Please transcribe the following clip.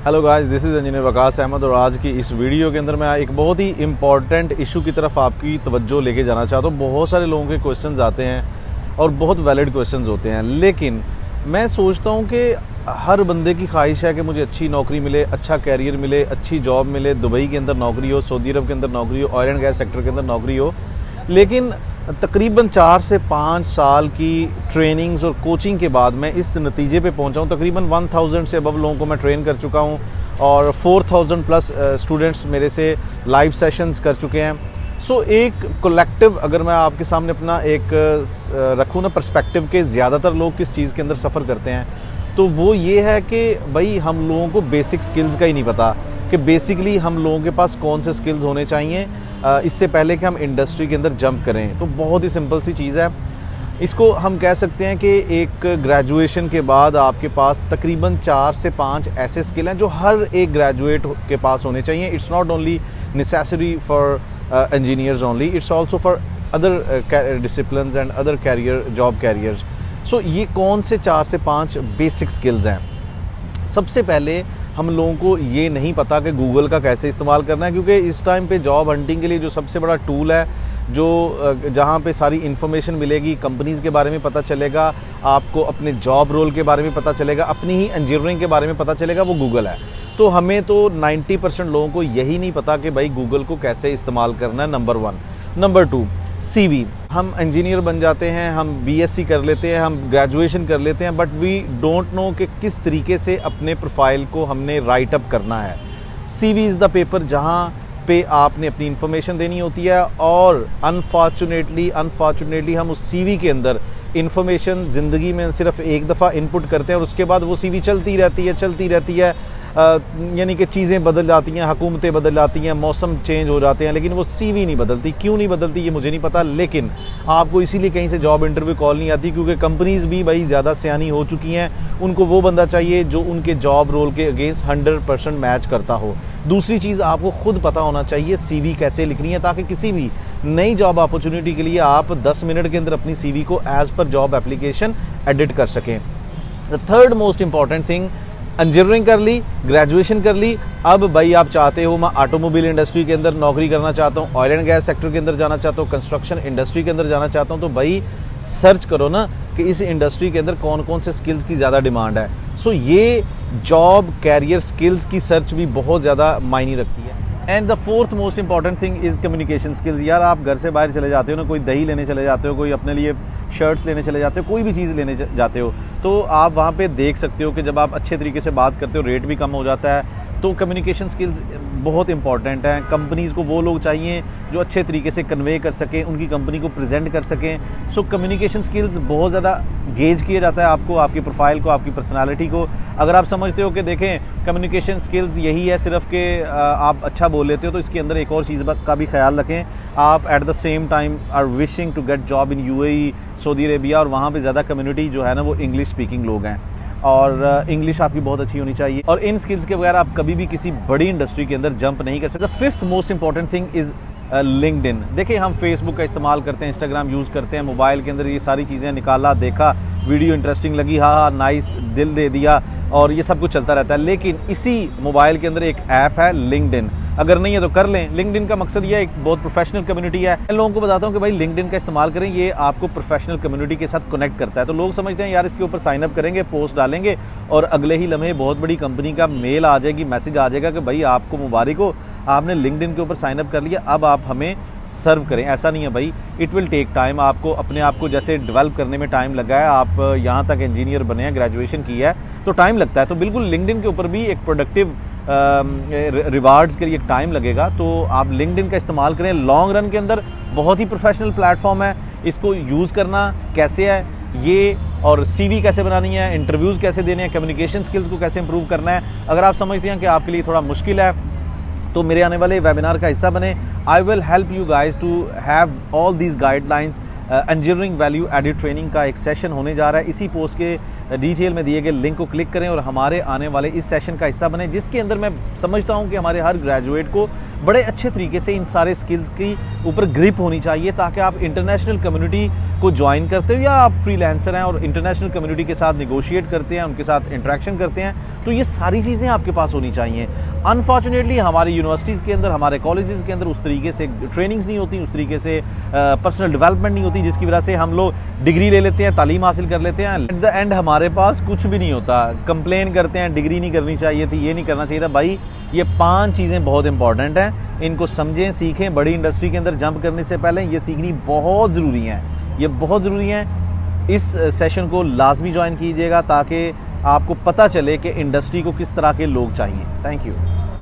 Hello guys, this is engineer Waqas Ahmed और आज की इस वीडियो के अंदर मैं एक बहुत ही इम्पॉर्टेंट इशू की तरफ आपकी तवज्जो लेके जाना चाहता हूँ। बहुत सारे लोगों के क्वेश्चंस आते हैं और बहुत वैलिड क्वेश्चंस होते हैं, लेकिन मैं सोचता हूँ कि हर बंदे की ख्वाहिश है कि मुझे अच्छी नौकरी मिले, अच्छा कैरियर मिले, अच्छी जॉब मिले, दुबई के अंदर नौकरी हो, सऊदी अरब के अंदर नौकरी हो, ऑयल एंड गैस सेक्टर के अंदर नौकरी हो। लेकिन तकरीबन 4 से 5 साल की ट्रेनिंग्स और कोचिंग के बाद मैं इस नतीजे पे पहुंचा हूं। तकरीबन 1000 से अबव लोगों को मैं ट्रेन कर चुका हूं और 4000 प्लस स्टूडेंट्स मेरे से लाइव सेशंस कर चुके हैं। सो एक कलेक्टिव अगर मैं आपके सामने अपना एक रखूँ ना पर्सपेक्टिव के ज़्यादातर लोग किस चीज़ के अंदर सफ़र करते हैं, तो वो ये है कि भाई हम लोगों को बेसिक स्किल्स का ही नहीं पता कि बेसिकली हम लोगों के पास कौन से स्किल्स होने चाहिए इससे पहले कि हम इंडस्ट्री के अंदर जंप करें। तो बहुत ही सिंपल सी चीज़ है। इसको हम कह सकते हैं कि एक ग्रेजुएशन के बाद आपके पास तकरीबन 4 से 5 ऐसे स्किल हैं जो हर एक ग्रेजुएट के पास होने चाहिए। It's not only necessary for engineers only, it's also for other disciplines and other career job careers. So ये कौन से 4 से 5 बेसिक स्किल्स हैं? सबसे पहले हम लोगों को ये नहीं पता कि गूगल का कैसे इस्तेमाल करना है, क्योंकि इस टाइम पे जॉब हंटिंग के लिए जो सबसे बड़ा टूल है, जो जहाँ पे सारी इन्फॉर्मेशन मिलेगी, कंपनीज़ के बारे में पता चलेगा, आपको अपने जॉब रोल के बारे में पता चलेगा, अपनी ही इंजीनियरिंग के बारे में पता चलेगा, वो गूगल है। तो हमें तो 90% लोगों को यही नहीं पता कि भाई गूगल को कैसे इस्तेमाल करना है, नंबर 1। Number 2, CV। हम इंजीनियर बन जाते हैं, हम BSc कर लेते हैं, हम ग्रेजुएशन कर लेते हैं, बट वी डोंट नो कि किस तरीके से अपने प्रोफाइल को हमने राइट अप करना है। CV इज़ द पेपर जहाँ पे आपने अपनी इन्फॉर्मेशन देनी होती है, और अनफॉर्चुनेटली हम उस CV के अंदर इन्फॉर्मेशन ज़िंदगी में सिर्फ एक दफ़ा इनपुट करते हैं और उसके बाद वो CV चलती रहती है। यानी कि चीज़ें बदल जाती हैं, हुकूमतें बदल जाती हैं, मौसम चेंज हो जाते हैं, लेकिन वो CV नहीं बदलती। क्यों नहीं बदलती ये मुझे नहीं पता, लेकिन आपको इसीलिए कहीं से जॉब इंटरव्यू कॉल नहीं आती, क्योंकि कंपनीज़ भी भाई ज़्यादा सियानी हो चुकी हैं। उनको वो बंदा चाहिए जो उनके जॉब रोल के अगेंस्ट 100% मैच करता हो। दूसरी चीज़, आपको खुद पता होना चाहिए CV कैसे लिखनी है, ताकि किसी भी नई जॉब अपॉर्चुनिटी के लिए आप 10 मिनट के अंदर अपनी CV को as per job application edit कर सकें। The third most important thing, engineering कर ली, ग्रेजुएशन कर ली, अब भाई आप चाहते हो मैं ऑटोमोबाइल इंडस्ट्री के अंदर नौकरी करना चाहता हूँ, ऑयल एंड गैस सेक्टर के अंदर जाना चाहता हूँ, कंस्ट्रक्शन इंडस्ट्री के अंदर जाना चाहता हूँ, तो भाई सर्च करो ना कि इस इंडस्ट्री के अंदर कौन कौन से स्किल्स की ज़्यादा डिमांड है। सो ये जॉब कैरियर स्किल्स की सर्च भी बहुत ज़्यादा मायने रखती है। And the fourth most important thing is communication skills. यार आप घर से बाहर चले जाते हो ना, कोई दही लेने चले जाते हो, कोई अपने लिए शर्ट्स लेने चले जाते हो, कोई भी चीज़ लेने जाते हो, तो आप वहाँ पे देख सकते हो कि जब आप अच्छे तरीके से बात करते हो रेट भी कम हो जाता है। तो कम्युनिकेशन स्किल्स बहुत इंपॉर्टेंट हैं। कंपनीज़ को वो लोग चाहिए जो अच्छे तरीके से कन्वे कर सकें, उनकी कंपनी को प्रेजेंट कर सकें। सो कम्युनिकेशन स्किल्स बहुत ज़्यादा गेज किया जाता है आपको, आपकी प्रोफाइल को, आपकी पर्सनालिटी को। अगर आप समझते हो कि देखें कम्युनिकेशन स्किल्स यही है सिर्फ कि आप अच्छा बोल लेते हो, तो इसके अंदर एक और चीज़ का भी ख्याल रखें। आप at the same time are wishing to get job in UAE, Saudi Arabia, और वहाँ पे ज़्यादा कम्युनिटी जो है ना वो इंग्लिश स्पीकिंग लोग हैं, और इंग्लिश आपकी बहुत अच्छी होनी चाहिए। और इन स्किल्स के बगैर आप कभी भी किसी बड़ी इंडस्ट्री के अंदर जंप नहीं कर सकते। Fifth most important thing is LinkedIn. देखिए हम फेसबुक का इस्तेमाल करते हैं, इंस्टाग्राम यूज़ करते हैं, मोबाइल के अंदर ये सारी चीज़ें निकाला, देखा, वीडियो इंटरेस्टिंग लगी, हाँ नाइस, दिल दे दिया, और ये सब कुछ चलता रहता है। लेकिन इसी मोबाइल के अंदर एक ऐप है लिंक्डइन, अगर नहीं है तो कर लें। लिंक्डइन का मकसद ये एक बहुत प्रोफेशनल कम्युनिटी है। मैं लोगों को बताता हूँ कि भाई लिंक्डइन का इस्तेमाल करें, ये आपको प्रोफेशनल कम्युनिटी के साथ कनेक्ट करता है। तो लोग समझते हैं यार इसके ऊपर साइन अप करेंगे, पोस्ट डालेंगे, और अगले ही लम्हे बहुत बड़ी कंपनी का मेल आ जाएगी, मैसेज आ जाएगा कि भाई आपको मुबारक हो, आपने लिंक्डइन के ऊपर साइन अप कर लिया, अब आप हमें सर्व करें। ऐसा नहीं है भाई, इट विल टेक टाइम। आपको अपने आप को जैसे डेवलप करने में टाइम लगा है, आप यहाँ तक इंजीनियर बने हैं, ग्रेजुएशन किया है, तो टाइम लगता है। तो बिल्कुल लिंक्डइन के ऊपर भी एक प्रोडक्टिव रिवार्ड्स के लिए टाइम लगेगा, तो आप लिंक्डइन का इस्तेमाल करें। लॉन्ग रन के अंदर बहुत ही प्रोफेशनल प्लेटफॉर्म है, इसको यूज़ करना कैसे है ये, और CV कैसे बनानी है, इंटरव्यूज़ कैसे देने हैं, कम्युनिकेशन स्किल्स को कैसे इंप्रूव करना है। अगर आप समझते हैं कि आपके लिए थोड़ा मुश्किल है, तो मेरे आने वाले वेबिनार का हिस्सा बने। I will help you guys to have all these guidelines. Engineering value added training का एक सेशन होने जा रहा है। इसी पोस्ट के डिटेल में दिए गए लिंक को क्लिक करें और हमारे आने वाले इस सेशन का हिस्सा बने, जिसके अंदर मैं समझता हूं कि हमारे हर ग्रेजुएट को बड़े अच्छे तरीके से इन सारे स्किल्स की ऊपर ग्रिप होनी चाहिए, ताकि आप इंटरनेशनल कम्युनिटी को ज्वाइन करते हो या आप फ्रीलांसर हैं और इंटरनेशनल कम्युनिटी के साथ निगोशिएट करते हैं, उनके साथ इंटरेक्शन करते हैं, तो ये सारी चीज़ें आपके पास होनी चाहिए। अनफॉर्चुनेटली हमारी यूनिवर्सिटीज़ के अंदर, हमारे कॉलेजेस के अंदर उस तरीके से ट्रेनिंग्स नहीं होती, उस तरीके से पर्सनल डेवलपमेंट नहीं होती, जिसकी वजह से हम लोग डिग्री ले लेते हैं, तालीम हासिल कर लेते हैं, एट द एंड हमारे पास कुछ भी नहीं होता। कंप्लेन करते हैं डिग्री नहीं करनी चाहिए थी, ये नहीं करना चाहिए था। भाई ये 5 चीज़ें बहुत इंपॉर्टेंट हैं, इनको समझें, सीखें। बड़ी इंडस्ट्री के अंदर जंप करने से पहले ये सीखनी बहुत ज़रूरी है, ये बहुत ज़रूरी है। इस सेशन को लाजमी ज्वाइन कीजिएगा ताकि आपको पता चले कि इंडस्ट्री को किस तरह के लोग चाहिए। Thank you.